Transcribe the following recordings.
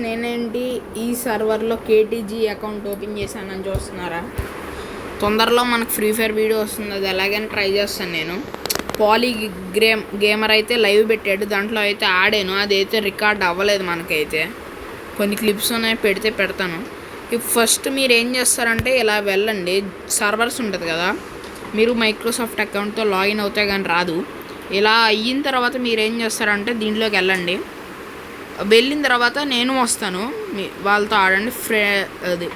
నేనేంటి ఈ సర్వర్లో కేటీజీ account open చేశానని చూస్తున్నారా? తొందరలో మనకు ఫ్రీ ఫైర్ వీడియో వస్తుంది, అది ఎలాగైనా ట్రై చేస్తాను నేను. పాలీ గేమర్ అయితే లైవ్ పెట్టాడు, దాంట్లో అయితే ఆడాను, అదైతే రికార్డ్ అవ్వలేదు. మనకైతే కొన్ని క్లిప్స్ ఉన్నాయి, పెడితే పెడతాను. ఇప్పుడు ఫస్ట్ మీరు ఏం చేస్తారంటే ఇలా వెళ్ళండి, సర్వర్స్ ఉంటుంది కదా, మీరు మైక్రోసాఫ్ట్ అకౌంట్తో లాగిన్ అవుతే కానీ రాదు. ఇలా అయిన తర్వాత మీరు ఏం చేస్తారంటే దీంట్లోకి వెళ్ళిన తర్వాత నేను వస్తాను, వాళ్ళతో ఆడండి. అది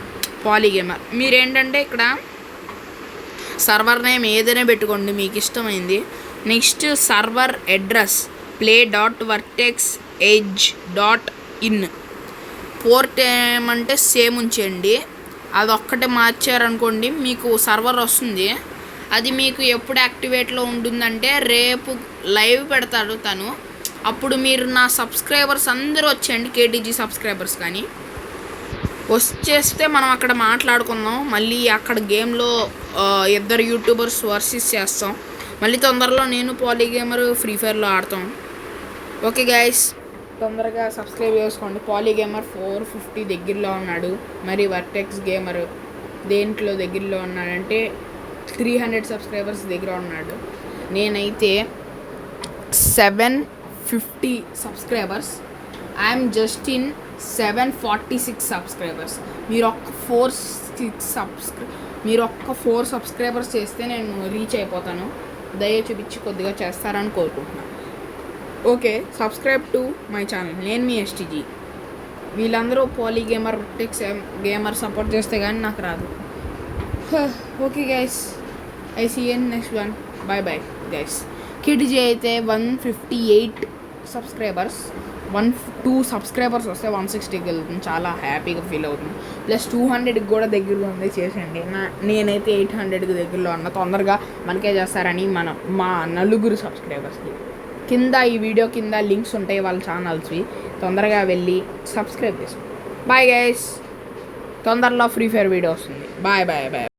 పాలీ గేమర్. మీరేంటంటే ఇక్కడ సర్వర్ నేమ్ ఏదైనా పెట్టుకోండి మీకు ఇష్టమైంది. Next server address play.vertex-edge.in. Port ఏమంటే సేమ్ ఉంచేయండి, అదొక్కటే మార్చారనుకోండి మీకు సర్వర్ వస్తుంది. అది మీకు ఎప్పుడు యాక్టివేట్లో ఉంటుందంటే రేపు లైవ్ పెడతాడు తను, అప్పుడు మీరు నా సబ్స్క్రైబర్స్ అందరూ వచ్చేయండి, కేటీజీ సబ్స్క్రైబర్స్ కానీ వచ్చేస్తే మనం అక్కడ మాట్లాడుకుందాం. మళ్ళీ అక్కడ గేమ్లో ఇద్దరు యూట్యూబర్స్ వర్సెస్ చేస్తాం. మళ్ళీ తొందరలో నేను పాలీ గేమర్ ఫ్రీ ఫైర్లో ఆడతాం. ఓకే గైస్, తొందరగా సబ్స్క్రైబ్ చేసుకోండి. పాలీ గేమర్ 450 దగ్గరలో ఉన్నాడు, మరి వర్టెక్స్ గేమర్ దేంట్లో దగ్గరలో ఉన్నాడంటే 300 సబ్స్క్రైబర్స్ దగ్గర ఉన్నాడు. నేనైతే 750 subscribers, I'm just in 746 subscribers. మీరు ఒక్క 4 సబ్స్క్రైబర్స్ చేస్తే నేను రీచ్ అయిపోతాను. దయ చూపించి కొద్దిగా చేస్తారని కోరుకుంటున్నాను. Okay, subscribe to my channel. నేను మీ ఎస్టీజీ. వీళ్ళందరూ poly gamer tex gamer support చేస్తే కానీ నాకు రాదు. Okay guys, I see you next one. Bye bye guys. KTG అయితే 158 సబ్స్క్రైబర్స్, 2 సబ్స్క్రైబర్స్ వస్తే 160కి వెళ్తుంది. చాలా హ్యాపీగా ఫీల్ అవుతుంది. ప్లస్ 200కి కూడా దగ్గరలో ఉంది, చేసేయండి. నేనైతే 800కి దగ్గరలో ఉన్నా. తొందరగా మనకే చేస్తారని మా 4 సబ్స్క్రైబర్స్కి కింద ఈ వీడియో కింద లింక్స్ ఉంటాయి వాళ్ళ ఛానల్స్వి, తొందరగా వెళ్ళి సబ్స్క్రైబ్ చేసుకోండి. బాయ్ గైస్, తొందరలో ఫ్రీ ఫైర్ వీడియో వస్తుంది. Bye bye bye.